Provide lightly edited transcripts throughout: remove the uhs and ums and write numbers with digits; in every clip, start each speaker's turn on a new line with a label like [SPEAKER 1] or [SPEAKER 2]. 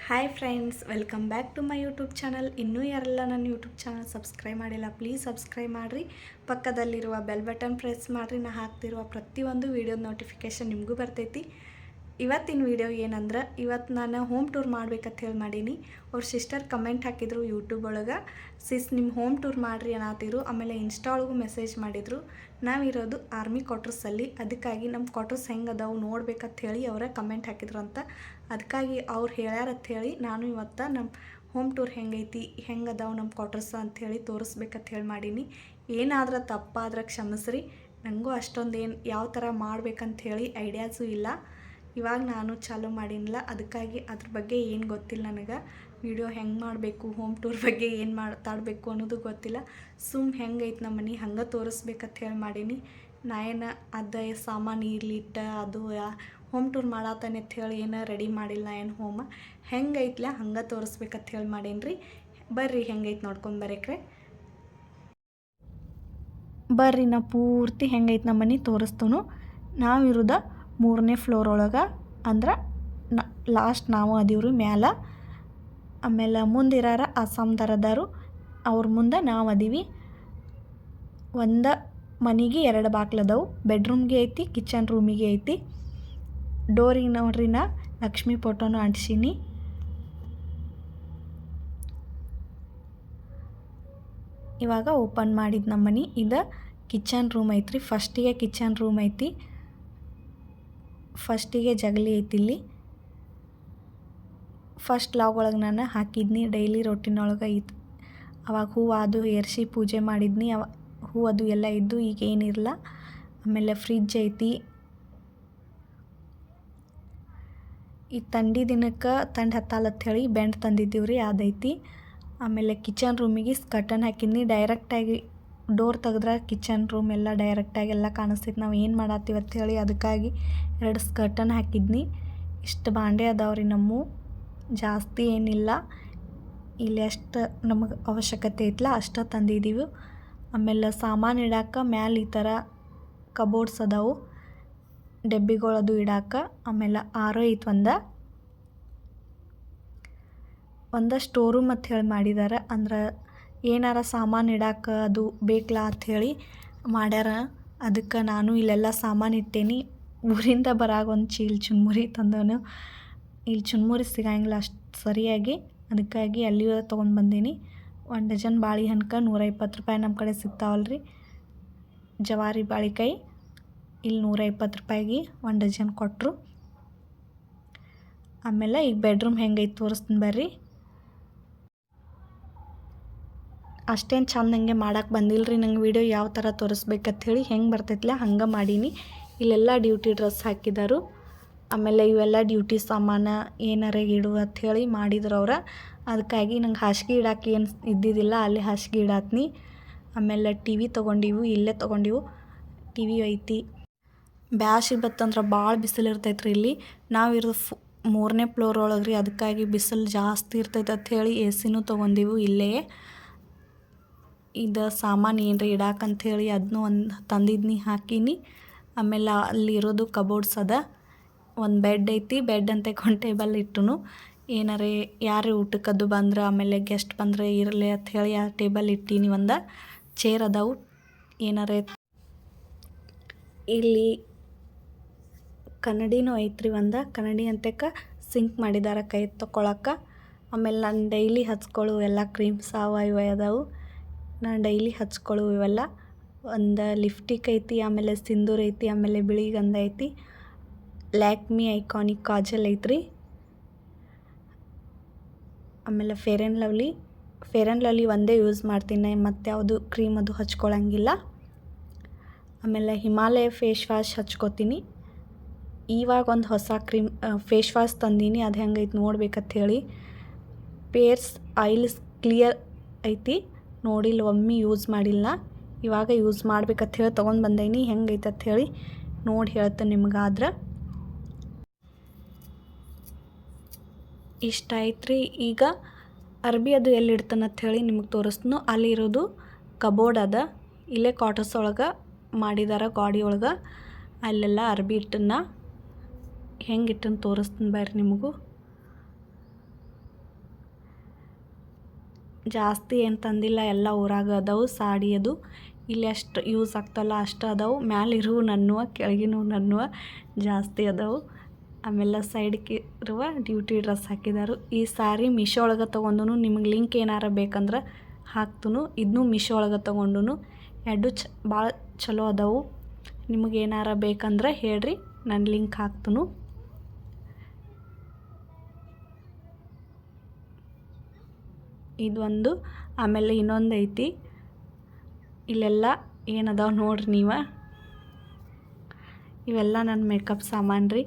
[SPEAKER 1] Hi friends, welcome back to my YouTube channel. ಇನ್ನೂ ಯಾರೆಲ್ಲ ನನ್ನ ಯೂಟ್ಯೂಬ್ ಚಾನಲ್ ಸಬ್ಸ್ಕ್ರೈಬ್ ಮಾಡಿಲ್ಲ, ಪ್ಲೀಸ್ ಸಬ್ಸ್ಕ್ರೈಬ್ ಮಾಡಿರಿ. ಪಕ್ಕದಲ್ಲಿರುವ ಬೆಲ್ ಬಟನ್ ಪ್ರೆಸ್ ಮಾಡಿರಿ. ನಾ ಹಾಕ್ತಿರುವ ಪ್ರತಿಯೊಂದು ವೀಡಿಯೋದ ನೋಟಿಫಿಕೇಷನ್ ನಿಮಗೂ ಬರ್ತೈತಿ. ಇವತ್ತಿನ ವೀಡಿಯೋ ಏನಂದ್ರೆ, ಇವತ್ತು ನಾನು ಹೋಮ್ ಟೂರ್ ಮಾಡ್ಬೇಕಂತ ಹೇಳಿ ಮಾಡೀನಿ. ಅವ್ರ ಸಿಸ್ಟರ್ ಕಮೆಂಟ್ ಹಾಕಿದ್ರು ಯೂಟ್ಯೂಬ್ ಒಳಗೆ, ಸಿಸ್ ನಿಮ್ಮ ಹೋಮ್ ಟೂರ್ ಮಾಡಿರಿ ಅನ್ನತ್ತಿರು. ಆಮೇಲೆ ಇನ್ಸ್ಟಾ ಒಳಗೂ ಮೆಸೇಜ್ ಮಾಡಿದರು. ನಾವಿರೋದು ಆರ್ಮಿ ಕ್ವಾರ್ಟರ್ಸಲ್ಲಿ, ಅದಕ್ಕಾಗಿ ನಮ್ಮ ಕ್ವಾರ್ಟರ್ಸ್ ಹೆಂಗೆ ಅದಾವು ನೋಡ್ಬೇಕಂತ ಹೇಳಿ ಅವರ ಕಮೆಂಟ್ ಹಾಕಿದ್ರು ಅಂತ. ಅದಕ್ಕಾಗಿ ಅವ್ರು ಹೇಳ್ಯಾರಂತ ಹೇಳಿ ನಾನು ಇವತ್ತು ನಮ್ಮ ಹೋಮ್ ಟೂರ್ ಹೆಂಗೈತಿ, ಹೆಂಗೆ ಅದಾವು ನಮ್ಮ ಕ್ವಾರ್ಟರ್ಸ್ ಅಂಥೇಳಿ ತೋರಿಸ್ಬೇಕಂತ ಹೇಳಿ ಮಾಡೀನಿ. ಏನಾದ್ರೆ ತಪ್ಪಾದ್ರೆ ಕ್ಷಮಿಸ್ರಿ. ನನಗೂ ಅಷ್ಟೊಂದು ಯಾವ ಥರ ಮಾಡ್ಬೇಕಂತ ಹೇಳಿ ಐಡಿಯಾಸು ಇಲ್ಲ. ಇವಾಗ ನಾನು ಚಾಲೂ ಮಾಡೀನಿಲ್ಲ, ಅದಕ್ಕಾಗಿ ಅದ್ರ ಬಗ್ಗೆ ಏನು ಗೊತ್ತಿಲ್ಲ ನನಗೆ. ವಿಡಿಯೋ ಹೆಂಗೆ ಮಾಡಬೇಕು, ಹೋಮ್ ಟೂರ್ ಬಗ್ಗೆ ಏನು ಮಾತಾಡಬೇಕು ಅನ್ನೋದು ಗೊತ್ತಿಲ್ಲ. ಹೆಂಗೈತೆ ನಮ್ಮ ಮನೆ ಹಂಗೆ ತೋರಿಸ್ಬೇಕಂತ ಹೇಳಿ ಮಾಡೀನಿ. ನಾ ಏನು ಅದು ಸಾಮಾನು ಇರ್ಲಿಟ್ಟ ಅದು ಹೋಮ್ ಟೂರ್ ಮಾಡತ್ತಾನೆ ಅಂತ ಹೇಳಿ ಏನು ರೆಡಿ ಮಾಡಿಲ್ಲ. ಏನು ಹೆಂಗೈತ್ಲ ಹಂಗೆ ತೋರಿಸ್ಬೇಕಂತ ಹೇಳಿ ಮಾಡೀನಿ ರೀ. ಬರ್ರಿ ಹೆಂಗೈತೆ ನೋಡ್ಕೊಂಡು ಬರೋಕ್ರೆ. ಬರ್ರಿ ನಾ ಪೂರ್ತಿ ಹೆಂಗೈತೆ ನಮ್ಮ ಮನೆ ತೋರಿಸ್ತನು. ನಾವಿರೋದ 3ನೇ ಫ್ಲೋರ್ ಒಳಗೆ, ಅಂದ್ರೆ ಲಾಸ್ಟ್ ನಾವು ಅದೀವ್ರಿ ಮ್ಯಾಲ. ಆಮೇಲೆ ಮುಂದಿರಾರ ಅಸ್ಸಾಮ್ದಾರದಾರು, ಅವ್ರ ಮುಂದೆ ನಾವು ಅದೀವಿ. ಒಂದು ಮನೆಗೆ 2 ಬಾಗ್ಲದವು. ಬೆಡ್ರೂಮ್ಗೆ ಐತಿ, ಕಿಚನ್ ರೂಮಿಗೆ ಐತಿ. ಡೋರಿಗೆ ನೋಡ್ರಿ ನಾ ಲಕ್ಷ್ಮಿ ಫೋಟೋನು ಅಂಟಿಸೀನಿ. ಇವಾಗ ಓಪನ್ ಮಾಡಿದ್ದು ನಮ್ಮ ಮನೆ. ಇದು ಕಿಚನ್ ರೂಮ್ ಐತ್ರಿ. ಫಸ್ಟಿಗೆ ಕಿಚನ್ ರೂಮ್ ಐತಿ, ಫಸ್ಟಿಗೆ ಜಗಲಿ ಐತಿ. ಇಲ್ಲಿ ಫಸ್ಟ್ ಲಾಗ್ ಒಳಗೆ ನಾನು ಹಾಕಿದ್ನಿ ಡೈಲಿ ರೊಟ್ಟಿನೊಳಗೆ ಇತ್ತು. ಅವಾಗ ಹೂವು ಅದು ಏರ್ಸಿ ಪೂಜೆ ಮಾಡಿದ್ನಿ. ಹೂ ಅದು ಎಲ್ಲ ಇದ್ದು ಈಗ ಏನಿರಲ್ಲ. ಆಮೇಲೆ ಫ್ರಿಜ್ ಐತಿ. ಈ ಥಂಡಿ ದಿನಕ್ಕೆ ಥಂಡಿ ಹತ್ತಾಲತ್ತ ಹೇಳಿ ಬೆಂಡ್ ತಂದಿದ್ದೀವಿ ರೀ, ಅದೈತಿ. ಆಮೇಲೆ ಕಿಚನ್ ರೂಮಿಗೆ ಕರ್ಟನ್ ಹಾಕಿದ್ನಿ. ಡೈರೆಕ್ಟಾಗಿ ಡೋರ್ ತೆಗೆದ್ರೆ ಕಿಚನ್ ರೂಮ್ ಎಲ್ಲ ಡೈರೆಕ್ಟಾಗಿ ಎಲ್ಲ ಕಾಣಿಸ್ತೈತಿ ನಾವು ಏನು ಮಾಡತ್ತೀವಿ ಅಂತ ಹೇಳಿ. ಅದಕ್ಕಾಗಿ 2 ಕರ್ಟನ್ ಹಾಕಿದ್ನಿ. ಇಷ್ಟು ಬಾಂಡೆ ಅದಾವ್ರಿ ನಮ್ಮ, ಜಾಸ್ತಿ ಏನಿಲ್ಲ. ಇಲ್ಲಿ ಎಷ್ಟು ನಮಗೆ ಅವಶ್ಯಕತೆ ಐತಲ್ಲ ಅಷ್ಟು ತಂದಿದ್ದೀವಿ. ಆಮೇಲೆ ಸಾಮಾನು ಇಡಾಕ ಮ್ಯಾಲೆ ಈ ಥರ ಕಬೋರ್ಡ್ಸ್ ಅದಾವು, ಡಬ್ಬಿಗಳದು ಇಡಾಕ. ಆಮೇಲೆ ಆರೋ ಐತೆ ಒಂದು ಸ್ಟೋರ್ ರೂಮ್ ಅಂತ ಹೇಳಿ ಮಾಡಿದ್ದಾರೆ. ಅಂದ್ರೆ ಏನಾರ ಸಾಮಾನು ಇಡಾಕ ಅದು ಬೇಕಲ್ಲ ಅಂಥೇಳಿ ಮಾಡ್ಯಾರ. ಅದಕ್ಕೆ ನಾನು ಇಲ್ಲೆಲ್ಲ ಸಾಮಾನು ಇಟ್ಟೇನಿ. ಊರಿಂದ ಬರಾಗ ಒಂದು ಚೀಲ ಚುನ್ಮುರಿ ತಂದವನು. ಇಲ್ಲಿ ಚುನ್ಮುರಿ ಸಿಗಂಗಿಲ್ಲ ಅಷ್ಟು ಸರಿಯಾಗಿ, ಅದಕ್ಕಾಗಿ ಅಲ್ಲಿ ತೊಗೊಂಡು ಬಂದೀನಿ. 1 ಡಜನ್ ಬಾಳೆಹಣ್ಣು 120 ರೂಪಾಯಿ ನಮ್ಮ ಕಡೆ ಸಿಗ್ತಾವಲ್ರಿ. ಜವಾರಿ ಬಾಳಿಕಾಯಿ ಇಲ್ಲಿ 120 ರೂಪಾಯಿಗೆ 1 ಡಜನ್ ಕೊಟ್ಟರು. ಆಮೇಲೆ ಈಗ ಬೆಡ್ರೂಮ್ ಹೆಂಗೈತೆ ತೋರಿಸ್ತೀನಿ ಬರ್ರಿ. ಅಷ್ಟೇನು ಚಂದಂಗೆ ಮಾಡೋಕ್ಕೆ ಬಂದಿಲ್ಲ ರೀ ನಂಗೆ. ವೀಡಿಯೋ ಯಾವ ಥರ ತೋರಿಸ್ಬೇಕಂತ ಹೇಳಿ ಹೆಂಗೆ ಬರ್ತೈತಿಲ್ಲ ಹಂಗೆ ಮಾಡೀನಿ. ಇಲ್ಲೆಲ್ಲ ಡ್ಯೂಟಿ ಡ್ರೆಸ್ ಹಾಕಿದರು. ಆಮೇಲೆ ಇವೆಲ್ಲ ಡ್ಯೂಟಿ ಸಾಮಾನು ಏನಾರ ಇಡು ಅಂಥೇಳಿ ಮಾಡಿದ್ರು ಅವ್ರು. ಅದಕ್ಕಾಗಿ ನಂಗೆ ಹಾಸಿಗೆ ಇಡಾಕೆ ಏನು ಇದ್ದಿದ್ದಿಲ್ಲ, ಅಲ್ಲಿ ಹಾಸಿಗೆ ಇಡಾತ್ನಿ. ಆಮೇಲೆ TV ತೊಗೊಂಡಿವು, ಇಲ್ಲೇ ತೊಗೊಂಡಿವು. TV ಐತಿ. ಬ್ಯಾಸಿಗೆ ಬತ್ತಂದ್ರೆ ಭಾಳ ಬಿಸಿಲು ಇರ್ತೈತೆ ರೀ ಇಲ್ಲಿ. ನಾವಿರೋದು 3ನೇ ಫ್ಲೋರ್ ಒಳಗೆ ರೀ, ಅದಕ್ಕಾಗಿ ಬಿಸಿಲು ಜಾಸ್ತಿ ಇರ್ತೈತೆ ಅಂಥೇಳಿ AC ತೊಗೊಂಡಿವು ಇಲ್ಲೇ. ಇದು ಸಾಮಾನು ಏನ್ರಿ ಇಡಾಕಂಥೇಳಿ ಅದನ್ನೂ ಒಂದು ತಂದಿದ್ನಿ, ಹಾಕೀನಿ. ಆಮೇಲೆ ಅಲ್ಲಿರೋದು ಕಬೋರ್ಡ್ಸ್ ಅದ. ಒಂದು ಬೆಡ್ ಐತಿ, ಬೆಡ್ ಅಂತ ಒಂದು ಟೇಬಲ್ ಇಟ್ಟನು. ಏನಾರೇ ಯಾರು ಊಟಕ್ಕದ್ದು ಬಂದ್ರೆ ಆಮೇಲೆ ಗೆಸ್ಟ್ ಬಂದರೆ ಇರಲಿ ಅಂಥೇಳಿ ಆ ಟೇಬಲ್ ಇಟ್ಟೀನಿ. ಒಂದು ಚೇರ್ ಅದಾವು. ಏನಾರೇ ಇಲ್ಲಿ ಕನ್ನಡಿನೂ ಐತ್ರಿ, ಒಂದು ಕನ್ನಡಿ ಅಂತಕ ಸಿಂಕ್ ಮಾಡಿದಾರೆ ಕೈ ತೊಗೊಳಕ್ಕೆ. ಆಮೇಲೆ ನಾನು ಡೈಲಿ ಹಚ್ಕೊಳ್ಳೋ ಎಲ್ಲ ಕ್ರೀಮ್ಸ್ ಇವ ಅದಾವು. ನಾನು ಡೈಲಿ ಹಚ್ಕೊಳ್ಳೋ ಇವೆಲ್ಲ. ಒಂದು ಲಿಫ್ಟಿಕ್ ಐತಿ, ಆಮೇಲೆ ಸಿಂದೂರ್ ಐತಿ, ಆಮೇಲೆ ಬಿಳಿ ಗಂಧ ಐತಿ. ಲ್ಯಾಕ್ಮಿ ಐಕಾನಿಕ್ ಕಾಜಲ್ ಐತ್ರಿ. ಆಮೇಲೆ ಫೇರ್ ಆ್ಯಂಡ್ ಲವ್ಲಿ ಒಂದೇ ಯೂಸ್ ಮಾಡ್ತೀನಿ, ಮತ್ತು ಯಾವುದು ಕ್ರೀಮ್ ಅದು ಹಚ್ಕೊಳ್ಳಂಗಿಲ್ಲ. ಆಮೇಲೆ ಹಿಮಾಲಯ ಫೇಸ್ ವಾಶ್ ಹಚ್ಕೋತೀನಿ. ಇವಾಗ ಒಂದು ಹೊಸ ಕ್ರೀಮ್ ಫೇಸ್ ವಾಶ್ ತಂದೀನಿ, ಅದು ಹೆಂಗೈತೆ ನೋಡ್ಬೇಕಂತ ಹೇಳಿ. ಪೇರ್ಸ್ ಆಯಿಲ್ ಕ್ಲಿಯರ್ ಐತಿ. ನೋಡಿಲ್ಲ, ಒಮ್ಮೆ ಯೂಸ್ ಮಾಡಿಲ್ಲ. ಇವಾಗ ಯೂಸ್ ಮಾಡ್ಬೇಕಂತ ಹೇಳಿ ತೊಗೊಂಡು ಬಂದೀನಿ. ಹೆಂಗೈತೆ ಅಂತ ಹೇಳಿ ನೋಡಿ ಹೇಳ್ತೇನೆ ನಿಮ್ಗಾದ್ರೆ. ಇಷ್ಟ ಐತ್ರಿ. ಈಗ ಅರ್ಬಿ ಅದು ಎಲ್ಲಿ ಇಡ್ತಾನಂತ ಹೇಳಿ ನಿಮಗೆ ತೋರಿಸ್ನು. ಅಲ್ಲಿರೋದು ಕಬೋರ್ಡ್ ಅದ. ಇಲ್ಲೇ ಕ್ವಾರ್ಟರ್ಸ್ ಒಳಗೆ ಮಾಡಿದಾರೆ, ಗಾಡಿ ಒಳಗೆ. ಅಲ್ಲೆಲ್ಲ ಅರ್ಬಿ ಇಟ್ಟನ್ನ ಹೆಂಗೆ ಇಟ್ಟನ್ನು ತೋರಿಸ್ತೀನಿ ಬರ್ರಿ ನಿಮಗೂ. ಜಾಸ್ತಿ ಏನು ತಂದಿಲ್ಲ, ಎಲ್ಲ ಊರಾಗ ಅದಾವು ಸಾಡಿ. ಅದು ಇಲ್ಲಿ ಅಷ್ಟು ಯೂಸ್ ಆಗ್ತಲ್ಲ ಅಷ್ಟು ಅದಾವು. ಮ್ಯಾಲಿರು ನನ್ನುವ ಕೆಳಗಿನವು ನನ್ನುವ ಜಾಸ್ತಿ ಅದಾವು. ಆಮೇಲೆ ಸೈಡ್ಗೆ ಇರುವ ಡ್ಯೂಟಿ ಡ್ರೆಸ್ ಹಾಕಿದಾರು. ಈ ಸಾರಿ ಮೀಶೋ ಒಳಗೆ ತೊಗೊಂಡು, ನಿಮಗೆ ಲಿಂಕ್ ಏನಾರ ಬೇಕಂದ್ರೆ ಹಾಕ್ತನು. ಇದನ್ನು ಮೀಶೋ ಒಳಗೆ ತೊಗೊಂಡು ಎರಡು ಭಾಳ ಚಲೋ ಅದಾವು. ನಿಮಗೆ ಏನಾರ ಬೇಕಂದ್ರೆ ಹೇಳ್ರಿ, ನಾನು ಲಿಂಕ್ ಹಾಕ್ತನು. ಇದೊಂದು. ಆಮೇಲೆ ಇನ್ನೊಂದು ಐತಿ, ಇಲ್ಲೆಲ್ಲ ಏನದಾವ ನೋಡ್ರಿ ನೀವು. ಇವೆಲ್ಲ ನನ್ನ ಮೇಕಪ್ ಸಾಮಾನು ರೀ.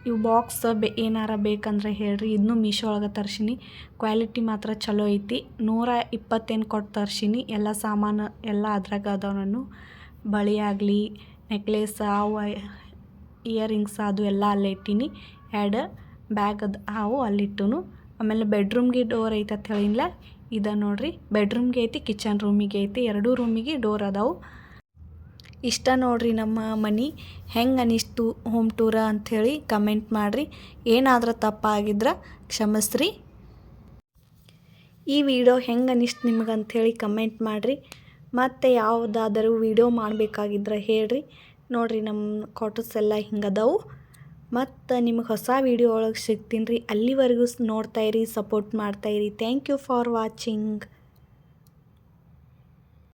[SPEAKER 1] ಇವು ಬಾಕ್ಸ್ ಏನಾರ ಬೇಕಂದ್ರೆ ಹೇಳ್ರಿ. ಇದನ್ನು ಮೀಶೋ ಒಳಗೆ ತರ್ಸೀನಿ. ಕ್ವಾಲಿಟಿ ಮಾತ್ರ ಚಲೋ ಐತಿ. 120 ಕೊಟ್ಟು ತರ್ಸೀನಿ. ಎಲ್ಲ ಸಾಮಾನು ಎಲ್ಲ ಅದ್ರಾಗ ಅದಾವ. ನಾನು ಬಳೆ ಆಗಲಿ, ನೆಕ್ಲೆಸ್, ಅವು ಇಯರಿಂಗ್ಸ್ ಅದು ಎಲ್ಲ ಅಲ್ಲೇ ಇಟ್ಟೀನಿ. 2 ಬ್ಯಾಗ್ ಅವು ಅಲ್ಲಿಟ್ಟನು. ಆಮೇಲೆ ಬೆಡ್ರೂಮ್ಗೆ ಡೋರ್ ಐತೆ ಅಂತ ಹೇಳಿಲ್ಲ, ಇದು ನೋಡ್ರಿ. ಬೆಡ್ರೂಮ್ಗೆ ಐತಿ, ಕಿಚನ್ ರೂಮಿಗೆ ಐತಿ. 2 ರೂಮಿಗೆ ಡೋರ್ ಅದಾವು. ಇಷ್ಟ ನೋಡ್ರಿ ನಮ್ಮ ಮನೆ. ಹೆಂಗೆ ಅನಿಸ್ತು ಹೋಮ್ ಟೂರ ಅಂಥೇಳಿ ಕಮೆಂಟ್ ಮಾಡಿರಿ. ಏನಾದರೂ ತಪ್ಪಾಗಿದ್ರೆ ಕ್ಷಮಿಸ್ರಿ. ಈ ವಿಡಿಯೋ ಹೆಂಗೆ ಅನಿಸ್ತು ನಿಮ್ಗೆ ಅಂಥೇಳಿ ಕಮೆಂಟ್ ಮಾಡಿರಿ. ಮತ್ತು ಯಾವುದಾದರೂ ವಿಡಿಯೋ ಮಾಡಬೇಕಾಗಿದ್ರೆ ಹೇಳ್ರಿ. ನೋಡಿರಿ ನಮ್ಮ ಕ್ವಾರ್ಟರ್ಸ್ ಎಲ್ಲ ಹಿಂಗದವು. ಮತ್ತು ನಿಮಗೆ ಹೊಸ ವಿಡಿಯೋ ಒಳಗೆ ಸಿಗ್ತೀನಿ ರೀ. ಅಲ್ಲಿವರೆಗೂ ನೋಡ್ತಾಯಿರಿ, ಸಪೋರ್ಟ್ ಮಾಡ್ತಾಯಿರಿ. Thank you for watching.